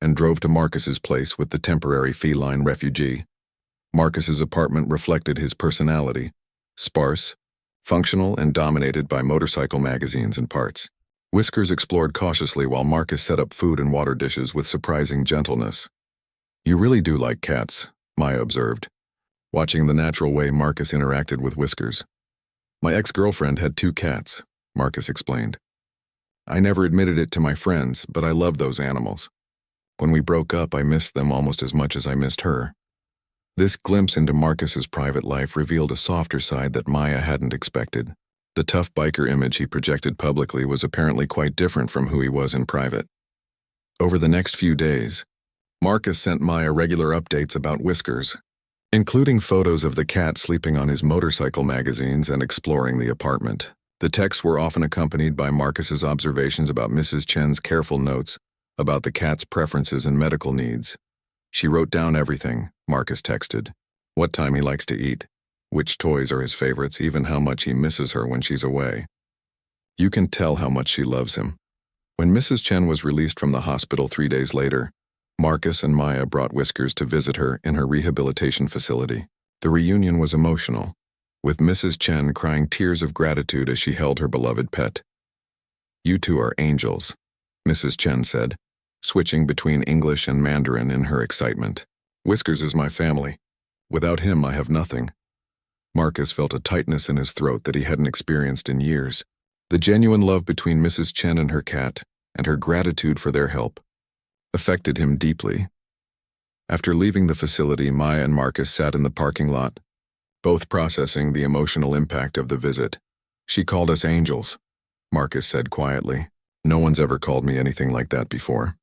and drove to Marcus's place with the temporary feline refugee. Marcus's apartment reflected his personality: sparse, functional, and dominated by motorcycle magazines and parts. Whiskers explored cautiously while Marcus set up food and water dishes with surprising gentleness. You really do like cats, Maya observed, watching the natural way Marcus interacted with Whiskers. My ex-girlfriend had 2 cats, Marcus explained. I never admitted it to my friends, but I loved those animals. When we broke up, I missed them almost as much as I missed her. This glimpse into Marcus's private life revealed a softer side that Maya hadn't expected. The tough biker image he projected publicly was apparently quite different from who he was in private. Over the next few days, Marcus sent Maya regular updates about Whiskers, including photos of the cat sleeping on his motorcycle magazines and exploring the apartment. The texts were often accompanied by Marcus's observations about Mrs. Chen's careful notes about the cat's preferences and medical needs. She wrote down everything, Marcus texted. What time he likes to eat, which toys are his favorites, even how much he misses her when she's away. You can tell how much she loves him. When Mrs. Chen was released from the hospital 3 days later, Marcus and Maya brought Whiskers to visit her in her rehabilitation facility. The reunion was emotional, with Mrs. Chen crying tears of gratitude as she held her beloved pet. You two are angels, Mrs. Chen said, switching between English and Mandarin in her excitement. Whiskers is my family. Without him, I have nothing. Marcus felt a tightness in his throat that he hadn't experienced in years. The genuine love between Mrs. Chen and her cat, and her gratitude for their help, affected him deeply. After leaving the facility, Maya and Marcus sat in the parking lot, both processing the emotional impact of the visit. She called us angels, Marcus said quietly. No one's ever called me anything like that before.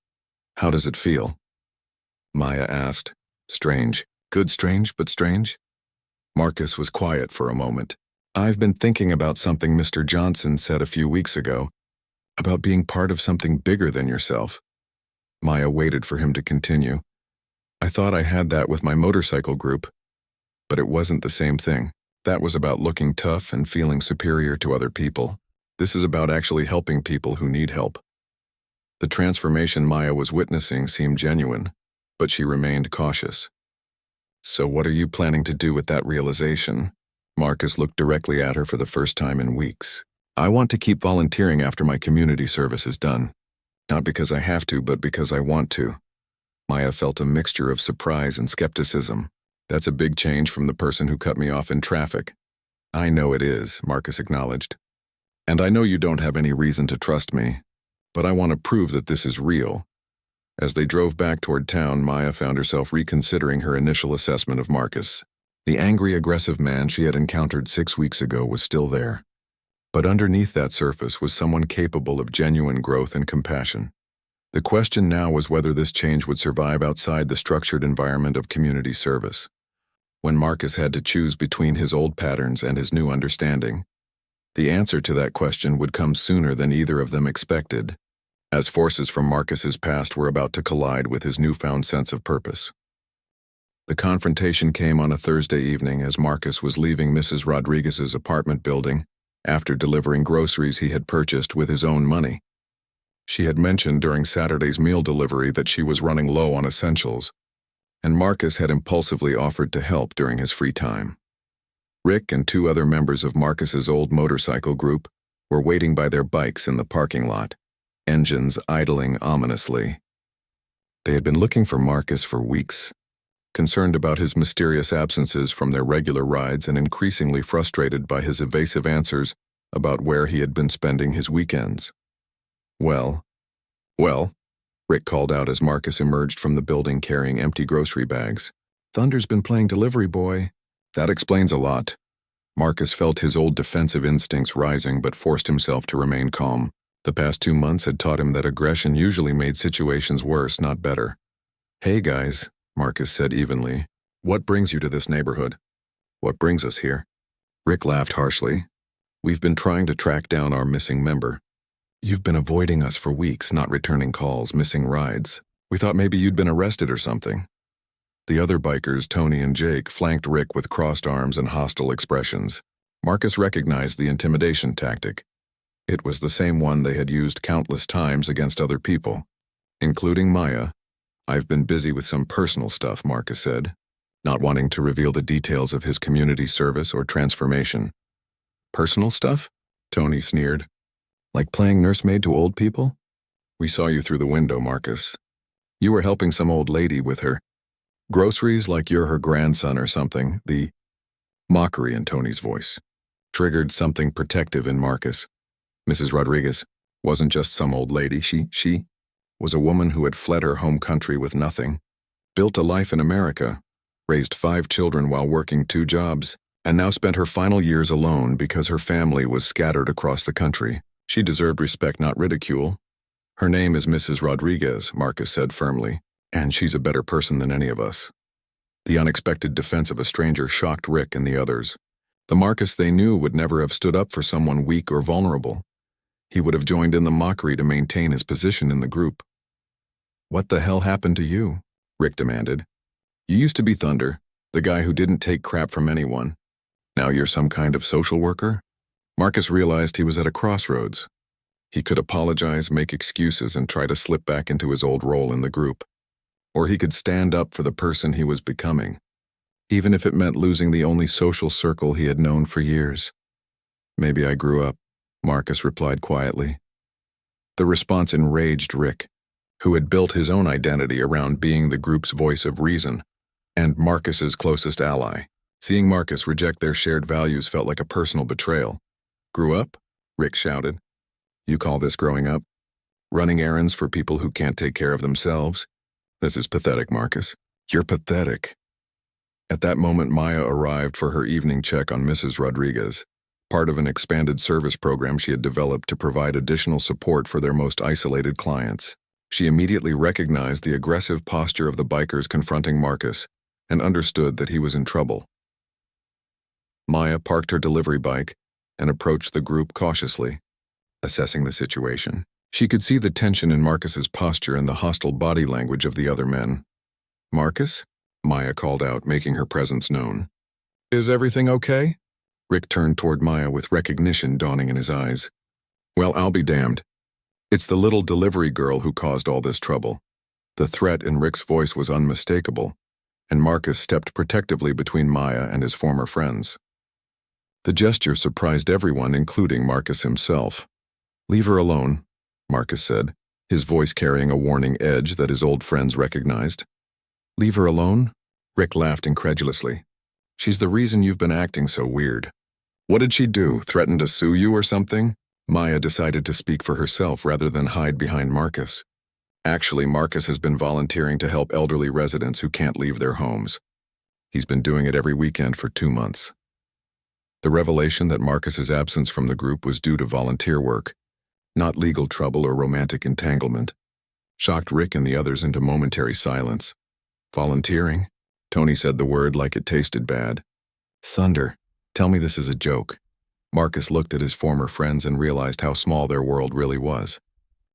How does it feel? Maya asked. Strange. Good strange, but strange? Marcus was quiet for a moment. I've been thinking about something Mr. Johnson said a few weeks ago. About being part of something bigger than yourself. Maya waited for him to continue. I thought I had that with my motorcycle group, but it wasn't the same thing. That was about looking tough and feeling superior to other people. This is about actually helping people who need help. The transformation Maya was witnessing seemed genuine, but she remained cautious. So what are you planning to do with that realization? Marcus looked directly at her for the first time in weeks. I want to keep volunteering after my community service is done. Not because I have to, but because I want to. Maya felt a mixture of surprise and skepticism. That's a big change from the person who cut me off in traffic. I know it is, Marcus acknowledged. And I know you don't have any reason to trust me, but I want to prove that this is real. As they drove back toward town, Maya found herself reconsidering her initial assessment of Marcus. The angry, aggressive man she had encountered 6 weeks ago was still there. But underneath that surface was someone capable of genuine growth and compassion. The question now was whether this change would survive outside the structured environment of community service. When Marcus had to choose between his old patterns and his new understanding, the answer to that question would come sooner than either of them expected, as forces from Marcus's past were about to collide with his newfound sense of purpose. The confrontation came on a Thursday evening as Marcus was leaving Mrs. Rodriguez's apartment building after delivering groceries he had purchased with his own money. She had mentioned during Saturday's meal delivery that she was running low on essentials, and Marcus had impulsively offered to help during his free time. Rick and 2 other members of Marcus's old motorcycle group were waiting by their bikes in the parking lot, engines idling ominously. They had been looking for Marcus for weeks, concerned about his mysterious absences from their regular rides and increasingly frustrated by his evasive answers about where he had been spending his weekends. Well, Rick called out as Marcus emerged from the building carrying empty grocery bags. Thunder's been playing delivery boy. That explains a lot. Marcus felt his old defensive instincts rising but forced himself to remain calm. The past 2 months had taught him that aggression usually made situations worse, not better. Hey guys, Marcus said evenly. What brings you to this neighborhood? What brings us here? Rick laughed harshly. We've been trying to track down our missing member. You've been avoiding us for weeks, not returning calls, missing rides. We thought maybe you'd been arrested or something. The other bikers, Tony and Jake, flanked Rick with crossed arms and hostile expressions. Marcus recognized the intimidation tactic. It was the same one they had used countless times against other people, including Maya. I've been busy with some personal stuff, Marcus said, not wanting to reveal the details of his community service or transformation. Personal stuff? Tony sneered. Like playing nursemaid to old people? We saw you through the window, Marcus. You were helping some old lady with her groceries like you're her grandson or something. The mockery in Tony's voice triggered something protective in Marcus. Mrs. Rodriguez wasn't just some old lady. She was a woman who had fled her home country with nothing, built a life in America, raised 5 children while working 2 jobs, and now spent her final years alone because her family was scattered across the country. She deserved respect, not ridicule. Her name is Mrs. Rodriguez, Marcus said firmly, and she's a better person than any of us. The unexpected defense of a stranger shocked Rick and the others. The Marcus they knew would never have stood up for someone weak or vulnerable. He would have joined in the mockery to maintain his position in the group. What the hell happened to you? Rick demanded. You used to be Thunder, the guy who didn't take crap from anyone. Now you're some kind of social worker? Marcus realized he was at a crossroads. He could apologize, make excuses, and try to slip back into his old role in the group. Or he could stand up for the person he was becoming, even if it meant losing the only social circle he had known for years. Maybe I grew up, Marcus replied quietly. The response enraged Rick, who had built his own identity around being the group's voice of reason and Marcus's closest ally. Seeing Marcus reject their shared values felt like a personal betrayal. Grew up? Rick shouted. You call this growing up? Running errands for people who can't take care of themselves? This is pathetic, Marcus. You're pathetic. At that moment, Maya arrived for her evening check on Mrs. Rodriguez, part of an expanded service program she had developed to provide additional support for their most isolated clients. She immediately recognized the aggressive posture of the bikers confronting Marcus and understood that he was in trouble. Maya parked her delivery bike and approached the group cautiously. assessing the situation. She could see the tension in Marcus's posture and the hostile body language of the other men. "Marcus?" Maya called out, making her presence known. "Is everything okay?" Rick turned toward Maya with recognition dawning in his eyes. "Well, I'll be damned. It's the little delivery girl who caused all this trouble." The threat in Rick's voice was unmistakable, and Marcus stepped protectively between Maya and his former friends. The gesture surprised everyone, including Marcus himself. "Leave her alone," Marcus said, his voice carrying a warning edge that his old friends recognized. "Leave her alone?" Rick laughed incredulously. "She's the reason you've been acting so weird." "What did she do? Threaten to sue you or something?" Maya decided to speak for herself rather than hide behind Marcus. "Actually, Marcus has been volunteering to help elderly residents who can't leave their homes. He's been doing it every weekend for 2 months." The revelation that Marcus's absence from the group was due to volunteer work, not legal trouble or romantic entanglement, shocked Rick and the others into momentary silence. "Volunteering?" Tony said the word like it tasted bad. "Thunder, tell me this is a joke." Marcus looked at his former friends and realized how small their world really was.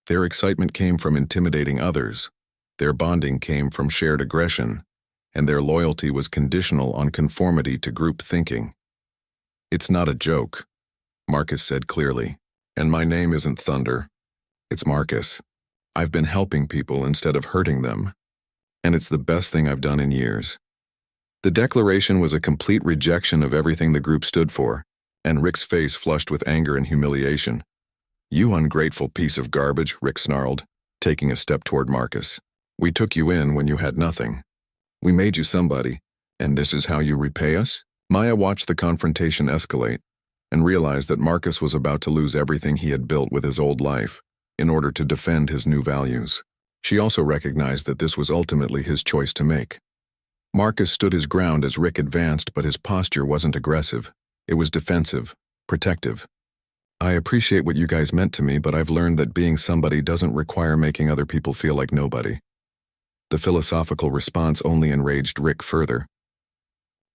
Their excitement came from intimidating others, their bonding came from shared aggression, and their loyalty was conditional on conformity to group thinking. "It's not a joke," Marcus said clearly. "And my name isn't Thunder. It's Marcus. I've been helping people instead of hurting them. And it's the best thing I've done in years." The declaration was a complete rejection of everything the group stood for, and Rick's face flushed with anger and humiliation. "You ungrateful piece of garbage," Rick snarled, taking a step toward Marcus. "We took you in when you had nothing. We made you somebody, and this is how you repay us?" Maya watched the confrontation escalate and realized that Marcus was about to lose everything he had built with his old life in order to defend his new values. She also recognized that this was ultimately his choice to make. Marcus stood his ground as Rick advanced, but his posture wasn't aggressive. It was defensive, protective. "I appreciate what you guys meant to me, but I've learned that being somebody doesn't require making other people feel like nobody." The philosophical response only enraged Rick further.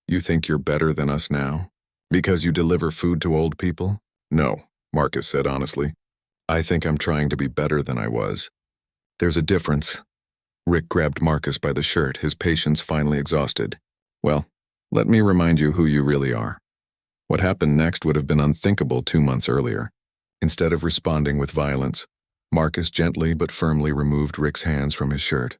"You think you're better than us now? Because you deliver food to old people?" "No," Marcus said honestly. "I think I'm trying to be better than I was." "There's a difference." Rick grabbed Marcus by the shirt, his patience finally exhausted. "Well, let me remind you who you really are." What happened next would have been unthinkable 2 months earlier. Instead of responding with violence, Marcus gently but firmly removed Rick's hands from his shirt.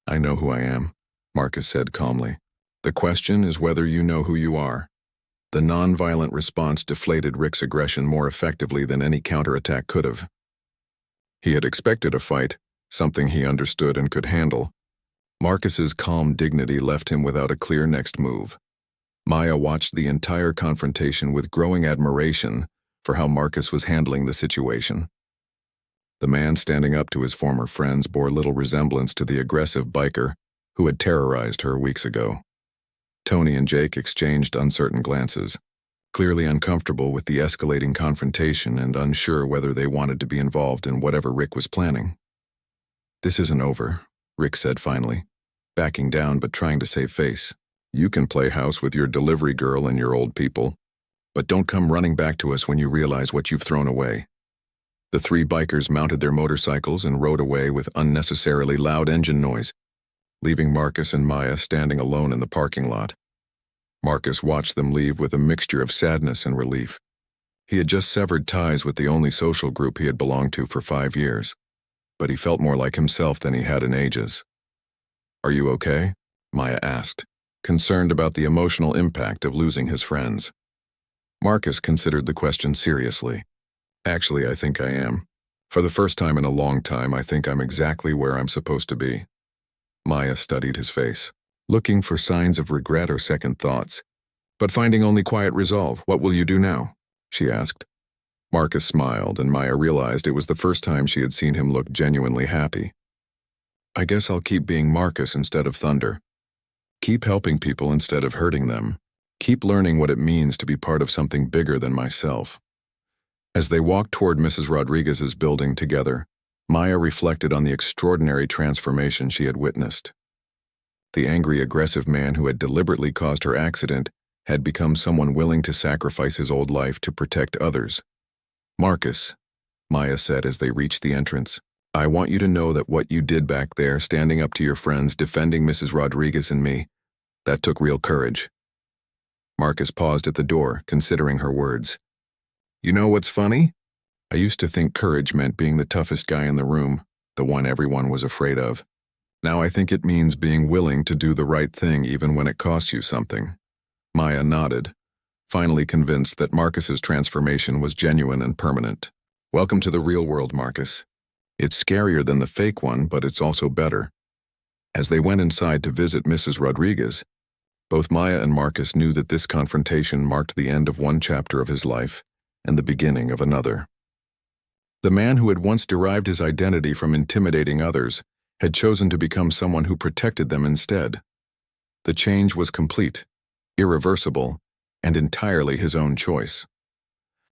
"I know who I am," Marcus said calmly. "The question is whether you know who you are." The non-violent response deflated Rick's aggression more effectively than any counterattack could have. He had expected a fight, something he understood and could handle. Marcus's calm dignity left him without a clear next move. Maya watched the entire confrontation with growing admiration for how Marcus was handling the situation. The man standing up to his former friends bore little resemblance to the aggressive biker who had terrorized her weeks ago. Tony and Jake exchanged uncertain glances, clearly uncomfortable with the escalating confrontation and unsure whether they wanted to be involved in whatever Rick was planning. "This isn't over," Rick said finally, backing down but trying to save face. "You can play house with your delivery girl and your old people, but don't come running back to us when you realize what you've thrown away." The 3 bikers mounted their motorcycles and rode away with unnecessarily loud engine noise, leaving Marcus and Maya standing alone in the parking lot. Marcus watched them leave with a mixture of sadness and relief. He had just severed ties with the only social group he had belonged to for 5 years, but he felt more like himself than he had in ages. "Are you okay?" Maya asked, concerned about the emotional impact of losing his friends. Marcus considered the question seriously. "Actually, I think I am. For the first time in a long time, I think I'm exactly where I'm supposed to be." Maya studied his face, looking for signs of regret or second thoughts, but finding only quiet resolve. "What will you do now?" she asked. Marcus smiled, and Maya realized it was the first time she had seen him look genuinely happy. "I guess I'll keep being Marcus instead of Thunder. Keep helping people instead of hurting them. Keep learning what it means to be part of something bigger than myself." As they walked toward Mrs. Rodriguez's building together, Maya reflected on the extraordinary transformation she had witnessed. The angry, aggressive man who had deliberately caused her accident had become someone willing to sacrifice his old life to protect others. Marcus, Maya said as they reached the entrance. "I want you to know that what you did back there, standing up to your friends, defending Mrs. Rodriguez and me, that took real courage." Marcus paused at the door, considering her words. "You know what's funny? I used to think courage meant being the toughest guy in the room, the one everyone was afraid of. Now I think it means being willing to do the right thing even when it costs you something." Maya nodded, finally convinced that Marcus's transformation was genuine and permanent. "Welcome to the real world, Marcus. It's scarier than the fake one, but it's also better." As they went inside to visit Mrs. Rodriguez, both Maya and Marcus knew that this confrontation marked the end of one chapter of his life and the beginning of another. The man who had once derived his identity from intimidating others had chosen to become someone who protected them instead. The change was complete, irreversible, and entirely his own choice.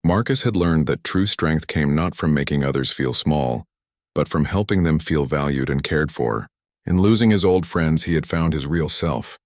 Marcus had learned that true strength came not from making others feel small, but from helping them feel valued and cared for. In losing his old friends, he had found his real self,